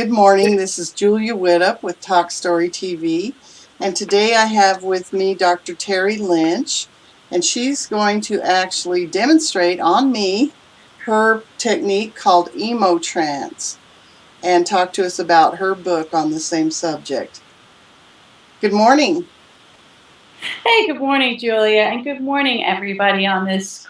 Good morning. This is Julia Widup with Talk Story TV. And today I have with me Dr. Terry Lynch, and she's going to actually demonstrate on me her technique called emotrance and talk to us about her book on the same subject. Good morning. Hey, good morning, Julia, and good morning, everybody on this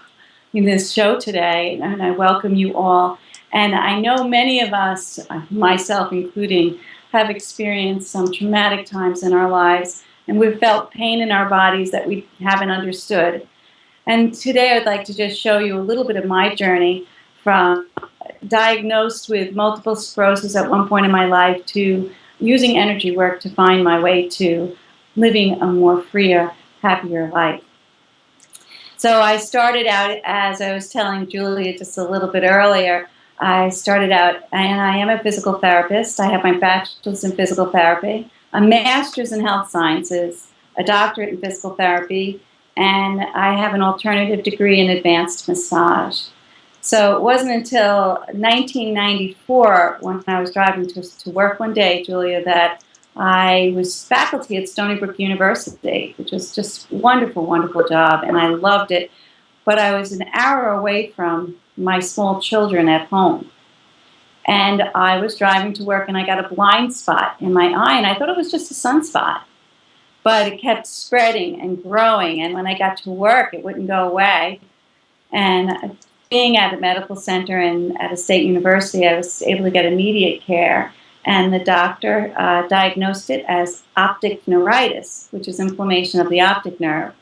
show today. And I welcome you all. And I know many of us, myself including, have experienced some traumatic times in our lives, and we've felt pain in our bodies that we haven't understood. And today I'd like to just show you a little bit of my journey from diagnosed with multiple sclerosis at one point in my life to using energy work to find my way to living a more freer, happier life. So I started out, as I was telling Julia just a little bit earlier, I started out, and I am a physical therapist. I have my bachelor's in physical therapy, a master's in health sciences, a doctorate in physical therapy, and I have an alternative degree in advanced massage. So it wasn't until 1994, when I was driving to work one day, Julia, that I was faculty at Stony Brook University, which was just a wonderful, wonderful job, and I loved it. But I was an hour away from my small children at home. And I was driving to work, and I got a blind spot in my eye, and I thought it was just a sunspot. But it kept spreading and growing, and when I got to work, it wouldn't go away. And being at a medical center and at a state university, I was able to get immediate care. And the doctor diagnosed it as optic neuritis, which is inflammation of the optic nerve.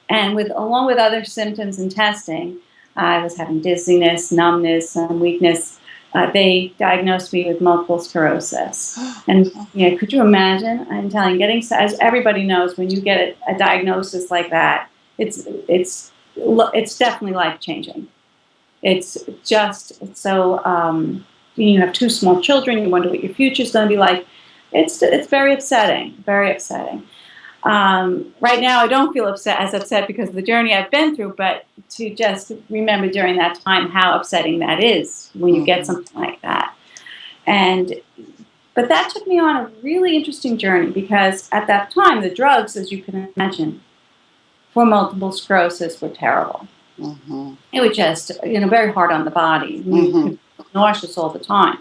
And along with other symptoms and testing, I was having dizziness, numbness, and weakness. They diagnosed me with multiple sclerosis. And could you imagine? I'm telling you, as everybody knows, when you get a diagnosis like that, it's definitely life-changing. It's so. You have two small children. You wonder what your future is going to be like. It's very upsetting. Very upsetting. Right now, I don't feel as upset because of the journey I've been through, but to just remember during that time how upsetting that is when you get something like that. But that took me on a really interesting journey because at that time, the drugs, as you can imagine, for multiple sclerosis were terrible. Mm-hmm. It was just, very hard on the body. Mm-hmm. Nauseous all the time.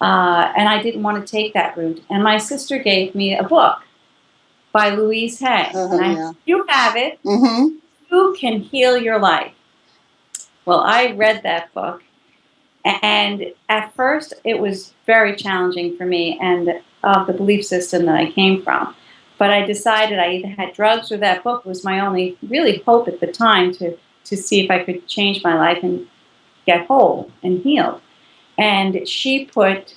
And I didn't want to take that route. And my sister gave me a book by Louise Hay. You have it. Mm-hmm. You Can Heal Your Life. Well, I read that book. And at first, it was very challenging for me and of the belief system that I came from. But I decided I either had drugs or that book was my only really hope at the time to see if I could change my life and get whole and healed. And she put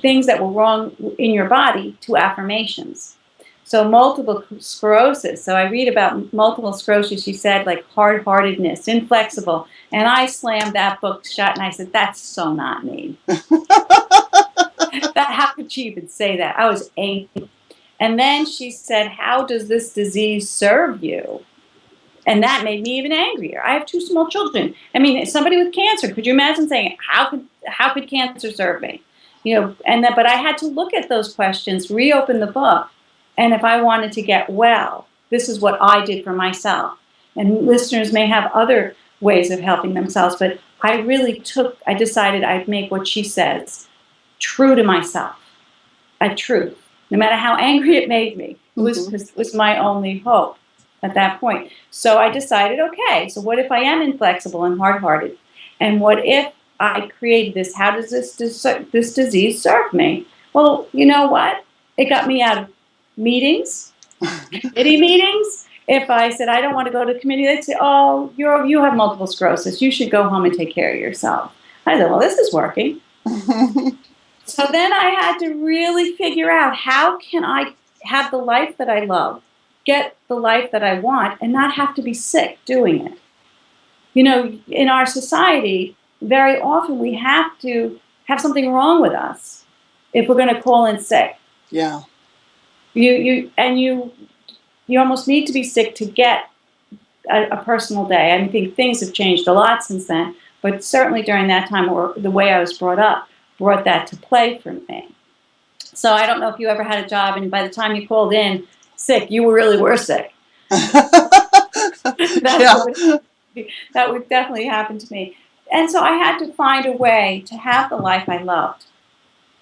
things that were wrong in your body to affirmations. So multiple sclerosis. So I read about multiple sclerosis. She said like hard-heartedness, inflexible. And I slammed that book shut and I said, that's so not me. How could she even say that? I was angry. And then she said, how does this disease serve you? And that made me even angrier. I have two small children. I mean, somebody with cancer. Could you imagine saying, how could cancer serve me? But I had to look at those questions, reopen the book, and if I wanted to get well, this is what I did for myself. And listeners may have other ways of helping themselves, but I decided I'd make what she says true to myself, a truth, no matter how angry it made me. It was my only hope at that point. So I decided, okay, so what if I am inflexible and hard-hearted? And what if I created this? How does this disease serve me? Well, you know what? It got me out of meetings, committee meetings. If I said, I don't want to go to committee, they'd say, oh, you have multiple sclerosis. You should go home and take care of yourself. I said, well, this is working. So then I had to really figure out, how can I have the life that I love, get the life that I want, and not have to be sick doing it? In our society, very often we have to have something wrong with us if we're going to call in sick. Yeah. You almost need to be sick to get a personal day. I think things have changed a lot since then, but certainly during that time, or the way I was brought up, brought that to play for me. So I don't know if you ever had a job and by the time you called in sick, you really were sick. That's Yeah. what that would definitely happen to me. And so I had to find a way to have the life I loved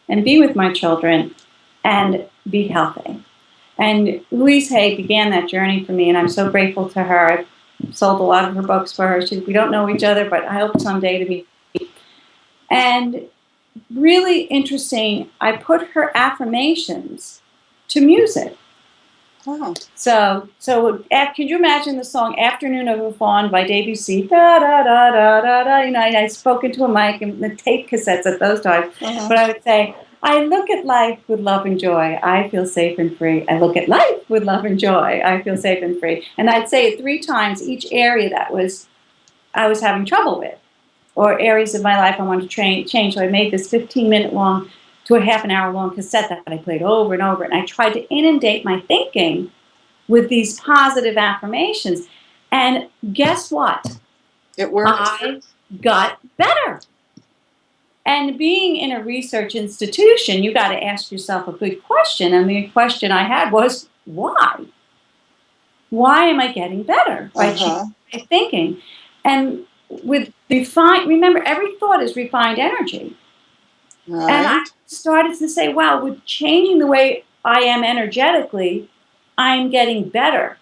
and be with my children and be healthy. And Louise Hay began that journey for me, and I'm so grateful to her. I've sold a lot of her books for her. We don't know each other, but I hope someday to meet. And really interesting, I put her affirmations to music. Oh. Can you imagine the song "Afternoon of a Fawn" by Debussy? Da da da da da da. You know, I spoke into a mic and the tape cassettes at those times, Uh-huh. but I would say, "I look at life with love and joy. I feel safe and free. I look at life with love and joy. I feel safe and free." And I'd say it 3 times each area that I was having trouble with, or areas of my life I wanted to change. So I made this 15-minute long to a half an hour long cassette that I played over and over, and I tried to inundate my thinking with these positive affirmations. And guess what? It worked. I got better. And being in a research institution, you got to ask yourself a good question. And the question I had was, why? Why am I getting better by changing Uh-huh. my thinking? And remember, every thought is refined energy. And I Right. started to say, wow, with changing the way I am energetically, I'm getting better.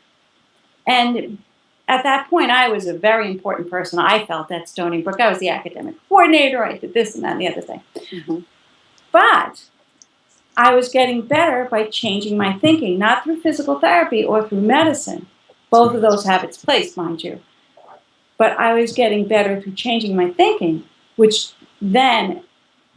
And at that point, I was a very important person. I felt at Stony Brook. I was the academic coordinator. I did this and that and the other thing. Mm-hmm. But I was getting better by changing my thinking, not through physical therapy or through medicine. Both of those have its place, mind you. But I was getting better through changing my thinking, which then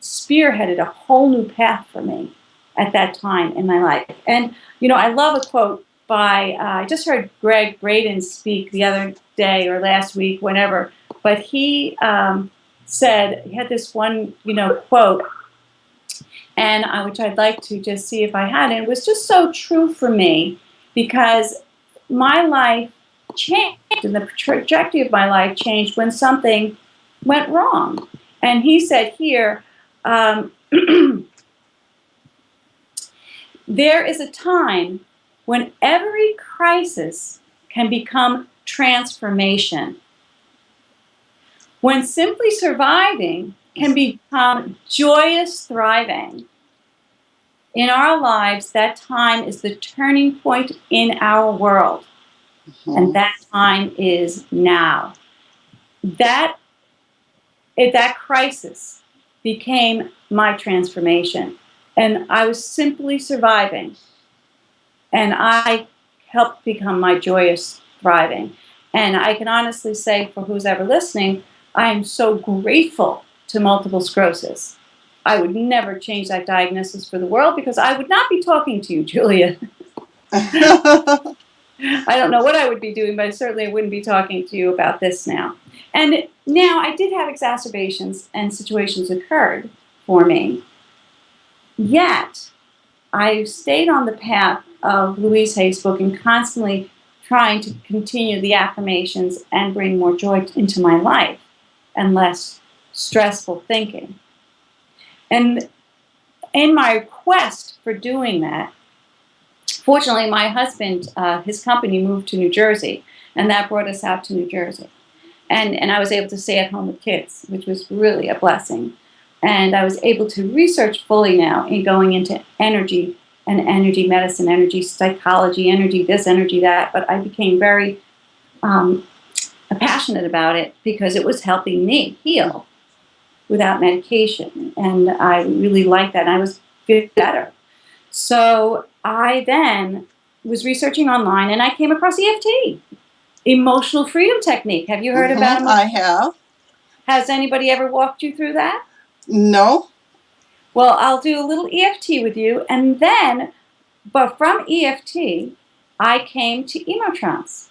spearheaded a whole new path for me at that time in my life. And, I love a quote by, I just heard Greg Braden speak the other day or last week, whenever, but he said, he had this one, quote, and which I'd like to just see if I had. And it was just so true for me because my life changed and the trajectory of my life changed when something went wrong. And he said here, um, there is a time when every crisis can become transformation. When simply surviving can become joyous thriving. In our lives, that time is the turning point in our world. And Mm-hmm. that time is now. That that crisis became my transformation. And I was simply surviving. And I helped become my joyous thriving. And I can honestly say, for who's ever listening, I am so grateful to multiple sclerosis. I would never change that diagnosis for the world because I would not be talking to you, Julia. I don't know what I would be doing, but I certainly wouldn't be talking to you about this now. And now I did have exacerbations and situations occurred for me. Yet I stayed on the path of Louise Hay's book and constantly trying to continue the affirmations and bring more joy into my life and less stressful thinking. And in my quest for doing that, fortunately, my husband, his company moved to New Jersey, and that brought us out to New Jersey. And I was able to stay at home with kids, which was really a blessing. And I was able to research fully now in going into energy and energy medicine, energy psychology, energy this, energy that. But I became very passionate about it because it was helping me heal without medication. And I really liked that. And I was feeling better. So I then was researching online and I came across EFT, emotional freedom technique. Have you heard about Mm-hmm. emotional? I have. Has anybody ever walked you through that? No. Well, I'll do a little EFT with you, and then, but from EFT, I came to emotrance.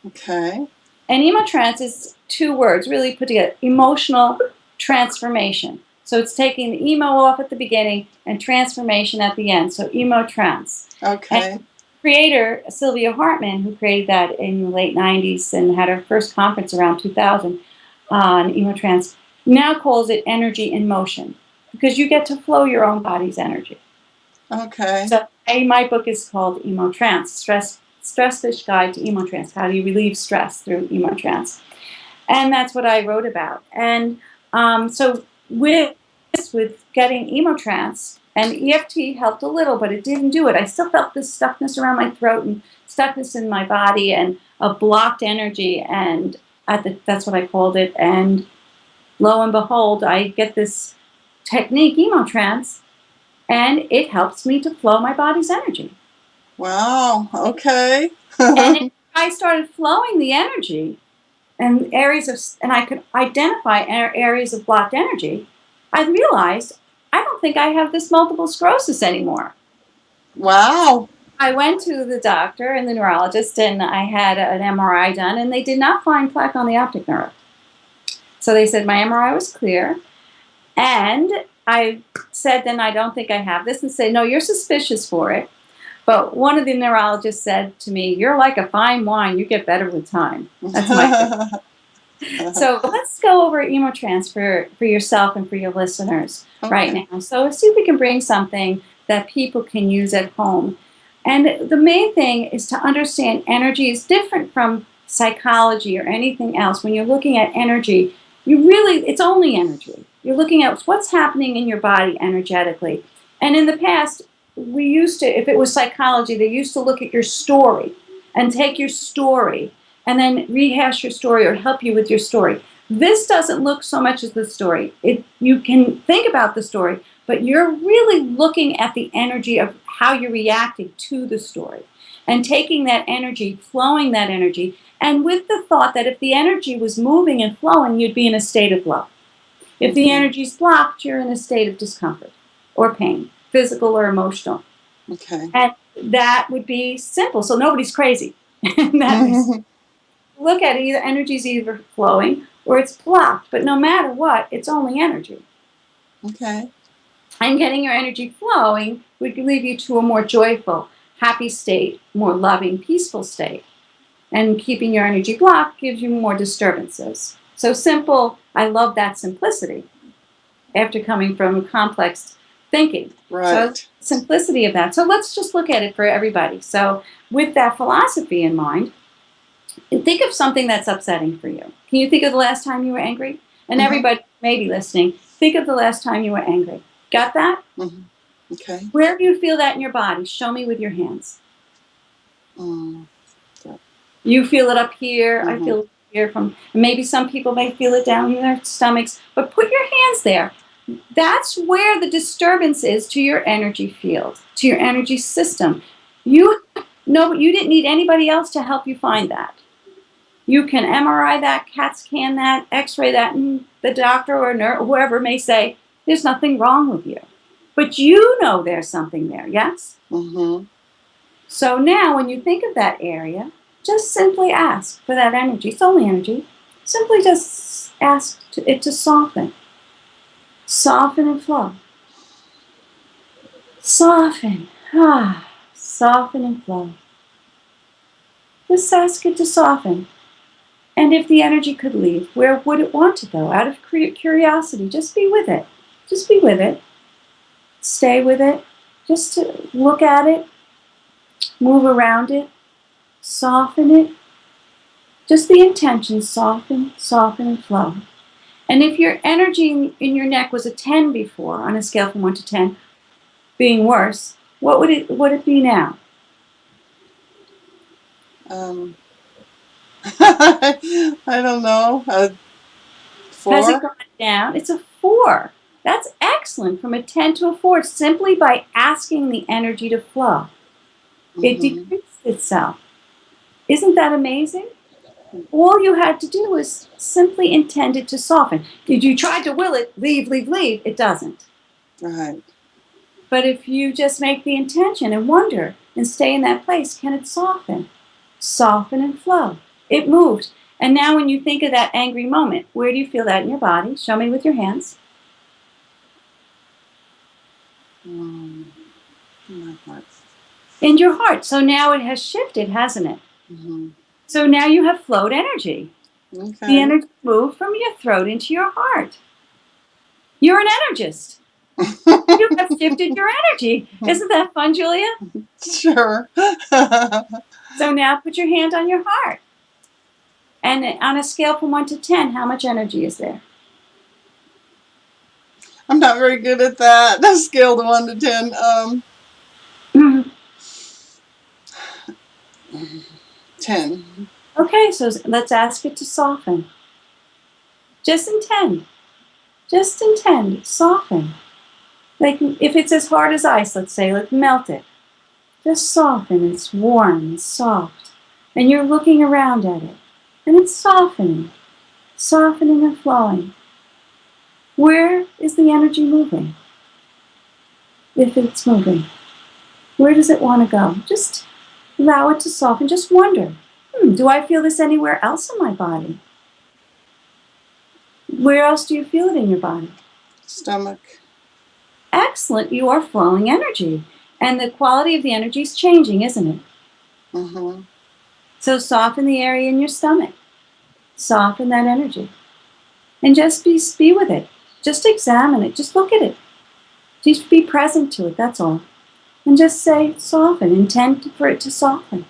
Okay. And emotrance is 2 words, really put together: emotional transformation. So it's taking the emo off at the beginning and transformation at the end. So emotrance. Okay. And creator Sylvia Hartman, who created that in the late 90s and had her first conference around 2000 on emotrance, now calls it energy in motion because you get to flow your own body's energy. Okay. So my book is called Emo Trance, Stress Fish Guide to Emo Trance. How do you relieve stress through emo trance? And that's what I wrote about. And so with getting emo trance, and EFT helped a little, but it didn't do it. I still felt this stuckness around my throat and stuckness in my body and a blocked energy. And that's what I called it. And lo and behold, I get this technique, emo trance, and it helps me to flow my body's energy. Wow. Okay. And I started flowing the energy and I could identify areas of blocked energy, I realized I don't think I have this multiple sclerosis anymore. Wow. I went to the doctor and the neurologist, and I had an MRI done, and they did not find plaque on the optic nerve. So they said my MRI was clear, and I said, then I don't think I have this, and said, no, you're suspicious for it. But one of the neurologists said to me, you're like a fine wine, you get better with time. That's my favorite. So let's go over emo trance for yourself and for your listeners right Okay. now. So see if we can bring something that people can use at home. And the main thing is to understand energy is different from psychology or anything else. When you're looking at energy, it's only energy. You're looking at what's happening in your body energetically. And in the past, if it was psychology, they used to look at your story and take your story and then rehash your story or help you with your story. This doesn't look so much as the story. You can think about the story, but you're really looking at the energy of how you're reacting to the story and taking that energy, flowing that energy, and with the thought that if the energy was moving and flowing, you'd be in a state of love. If the Mhm. energy's blocked, you're in a state of discomfort or pain, physical or emotional. Okay. And that would be simple. So nobody's crazy. That makes look at it, either energy's either flowing or it's blocked. But no matter what, it's only energy. Okay. And getting your energy flowing would lead you to a more joyful, happy state, more loving, peaceful state. And keeping your energy blocked gives you more disturbances. So simple, I love that simplicity after coming from complex thinking. So Right. simplicity of that. So let's just look at it for everybody. So with that philosophy in mind, and think of something that's upsetting for you. Can you think of the last time you were angry? And Mhm. everybody may be listening. Think of the last time you were angry. Got that? Mhm. Okay. Where do you feel that in your body? Show me with your hands. Mm. You feel it up here. I Mhm. feel it here from. Maybe some people may feel it down in their stomachs. But put your hands there. That's where the disturbance is to your energy field, to your energy system. You no, you didn't need anybody else to help you find that. You can MRI that, CAT scan that, X-ray that, and the doctor or whoever may say there's nothing wrong with you, but you know there's something there. Yes. Mhm. So now, when you think of that area, just simply ask for that energy. It's only energy. Simply just ask it to soften and flow. Soften, soften and flow. Just ask it to soften. And if the energy could leave, where would it want to go? Out of curiosity, just be with it. Just be with it. Stay with it. Just to look at it, move around it, soften it. Just the intention, soften, soften, and flow. And if your energy in your neck was a 10 before, on a scale from 1 to 10, being worse, what would it be now? Um. I don't know. Has it 4. gone down? It's a 4. That's excellent from a 10 to a 4 simply by asking the energy to flow. It Mhm. decreased itself. Isn't that amazing? All you had to do was simply intend it to soften. If you tried to will it, leave, leave, leave, it doesn't. Right. But if you just make the intention and wonder and stay in that place, can it soften? Soften and flow. It moved. And now when you think of that angry moment, where do you feel that in your body? Show me with your hands. Mm. My heart. In your heart. So now it has shifted, hasn't it? Mhm. So now you have flowed energy. The Okay. energy moved from your throat into your heart. You're an energist. You have shifted your energy. Isn't that fun, Julia? Sure. So now put your hand on your heart. And on a scale from 1 to 10, how much energy is there? I'm not very good at that. A scale of 1 to 10. 10. Okay, so let's ask it to soften. Just intend. Just intend. Soften. Like if it's as hard as ice, let's say, like melt it. Just soften. It's warm and soft. And you're looking around at it. And it's softening. Softening and flowing. Where is the energy moving? If it's moving, where does it want to go? Just allow it to soften. Just wonder, do I feel this anywhere else in my body? Where else do you feel it in your body? Stomach. Excellent. You are flowing energy. And the quality of the energy is changing, isn't it? Mm-hmm. So soften the area in your stomach. Soften that energy. And just be with it. Just examine it. Just look at it. Just be present to it. That's all. And just say, soften. Intend for it to soften.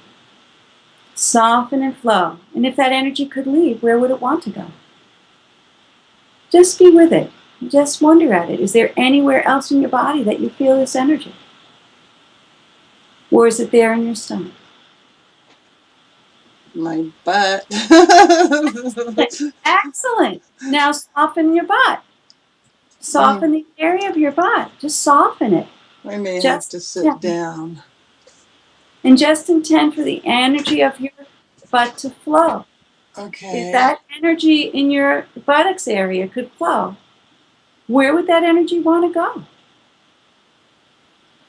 Soften and flow. And if that energy could leave, where would it want to go? Just be with it. Just wonder at it. Is there anywhere else in your body that you feel this energy? Or is it there in your stomach? My butt. Excellent. Now soften your butt. Soften the area of your butt. Just soften it. I may have Just to sit down. and just intend for the energy of your butt to flow. If Okay. that energy in your buttocks area could flow, where would that energy want to go?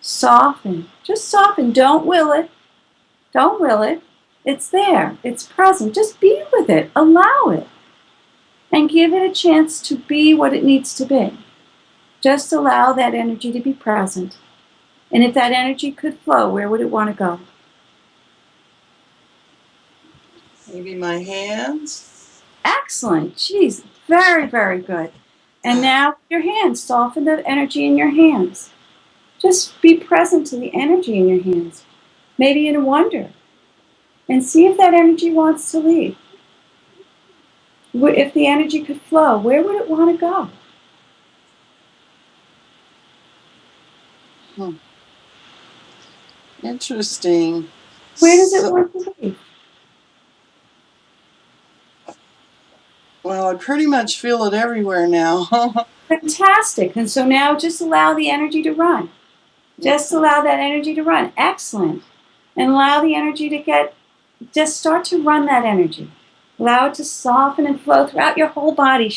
Soften. Just soften. Don't will it. Don't will it. It's there. It's present. Just be with it. Allow it. And give it a chance to be what it needs to be. Just allow that energy to be present. And if that energy could flow, where would it want to go? Maybe my hands. Excellent. Jeez. Very, very good. And now your hands. Soften the energy in your hands. Just be present to the energy in your hands. Maybe in wonder. And see if that energy wants to leave. If the energy could flow, where would it want to go? Interesting. Where does it want to leave? Well, I pretty much feel it everywhere now. Fantastic. And so now just allow the energy to run. Just allow that energy to run. Excellent. And allow the energy to just start to run that energy. Allow it to soften and flow throughout your whole body.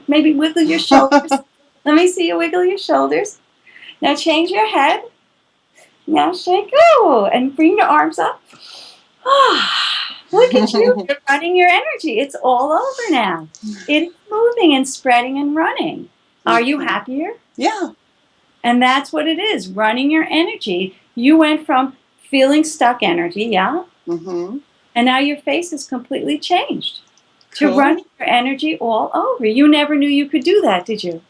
Maybe wiggle your shoulders. Let me see you wiggle your shoulders. Now change your head. Now shake. Oh, and bring your arms up. Look at you. You're running your energy. It's all over now. It's moving and spreading and running. Are you happier? Yeah. And that's what it is, running your energy. You went from feeling stuck energy, yeah? Mm-hmm. And now your face is completely changed Cool. to running your energy all over. You never knew you could do that, did you?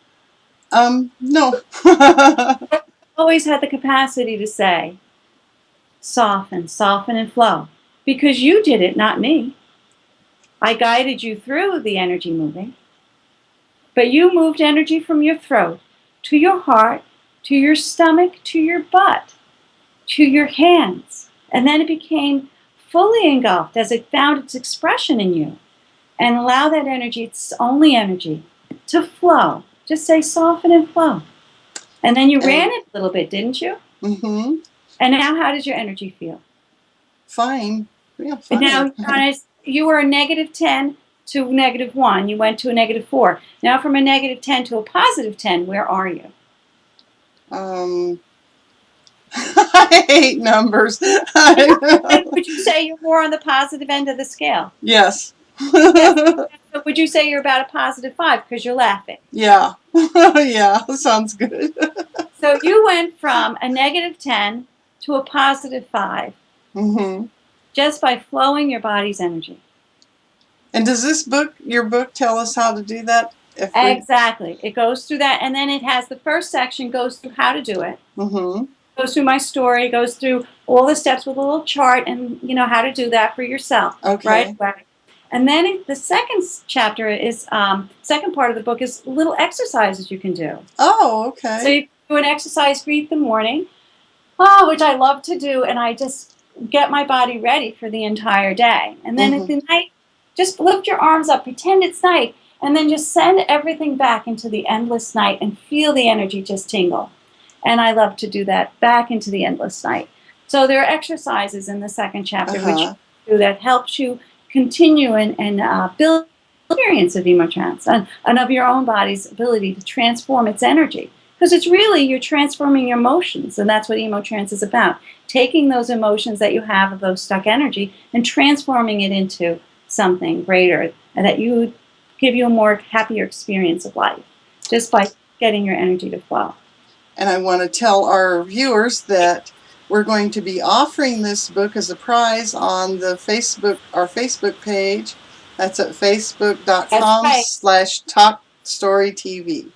No. Always had the capacity to say, soften, soften and flow. Because you did it, not me. I guided you through the energy moving. But you moved energy from your throat to your heart, to your stomach, to your butt, to your hands. And then it became fully engulfed as it found its expression in you. And allow that energy, it's only energy, to flow. Just say soften and flow. And then you ran it a little bit, didn't you? Mm-hmm. And now how does your energy feel? Fine. Yeah, And fine. now you were a -10 to -1. You went to a -4. Now from a -10 to a +10, where are you? I hate numbers. Would you say you're more on the positive end of the scale? Yes. Yes. So would you say you're about a +5 because you're laughing? Yeah. Yeah, sounds good. So you went from a -10 to a +5 Mm-hmm. just by flowing your body's energy. And does your book tell us how to do that? Exactly. It goes through that, and then it has the first section goes through how to do it. Mm-hmm. Goes through my story, goes through all the steps with a little chart, and how to do that for yourself right Okay. away. And then the second chapter is second part of the book is little exercises you can do. Oh, So okay. you do an exercise for the morning, which I love to do, and I just get my body ready for the entire day. And then at Mm-hmm. the night, just lift your arms up, pretend it's night, and then just send everything back into the endless night and feel the energy just tingle. And I love to do that back into the endless night. So there are exercises in the second chapter which Uh-huh. do that helps you continue and build experience of emotrance and of your own body's ability to transform its energy. Because it's really, you're transforming your emotions, and that's what emotrance is about. Taking those emotions that you have of those stuck energy and transforming it into something greater and that you give you a more happier experience of life just by getting your energy to flow. And I want to tell our viewers that we're going to be offering this book as a prize on our Facebook page. That's at That's right. facebook.com/talkstorytv.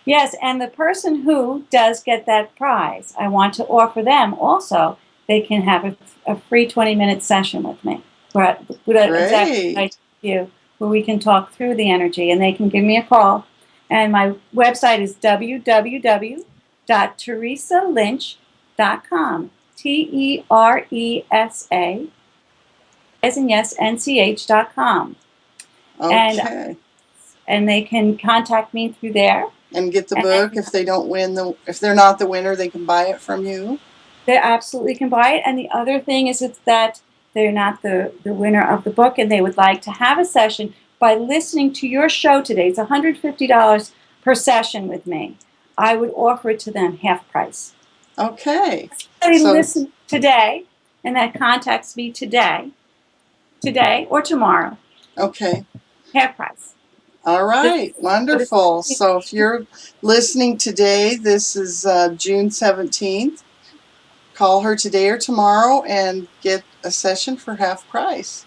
Yes, and the person who does get that prize, I want to offer them also, they can have a free 20-minute session with me. Where, exactly what I Great. do, where we can talk through the energy, and they can give me a call. And my website is www.teresalynch.com. TERESA, as in yes, NCH.com. And Okay. and they can contact me through there. And get the book. And If they're not the winner, they can buy it from you. they absolutely can buy it. And the other thing is it's that they're not the winner of the book and they would like to have a session by listening to your show today. It's $150 per session with me. I would offer it to them half price. Okay. Somebody So, listen today and that contacts me today or tomorrow, okay. half price. All Just right. go to Wonderful. So if you're listening today, this is June 17th. Call her today or tomorrow and get a session for half price.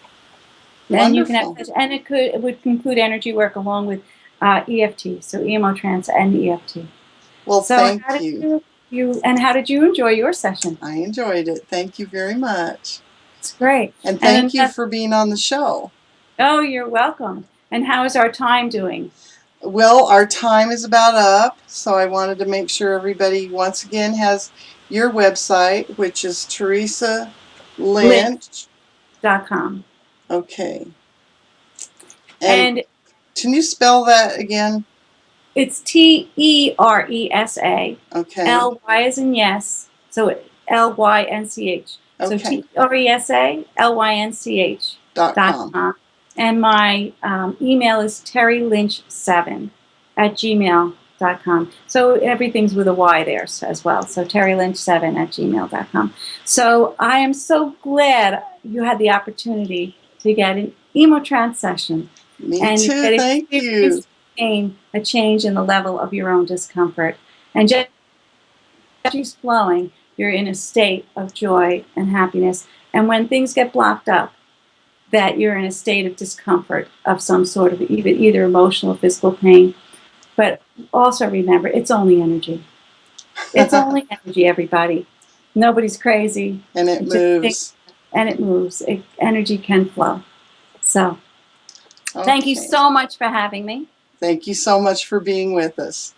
then you can have, Wonderful. and it would include energy work along with EFT, so emotrance and EFT. Well, So thank you. how did you enjoy your session? I enjoyed it. Thank you very much. It's great. And And thank you for being on the show. oh, you're welcome. And how is our time doing? Well, our time is about up, so I wanted to make sure everybody once again has your website, which is Teresa Lynch. Lynch.com. Okay. And And can you spell that again? it's TERESA. Okay. LY is in yes. So LYNCH. So Okay. TERESA .com. LYNCH.com. And my email is terrylynch7@gmail.com. So everything's with a Y there as well. So terrylynch7@gmail.com. So I am so glad you had the opportunity to get an emotrance session Me and too. get Thank you. experience a change in the level of your own discomfort. And just as flowing, you're in a state of joy and happiness. And when things get blocked up, that you're in a state of discomfort of some sort of either emotional or physical pain. But also remember, it's only energy. It's only energy, everybody. Nobody's crazy. And it It just thinks, moves. and it moves. Energy can flow. So thank you Okay. so much for having me. Thank you so much for being with us.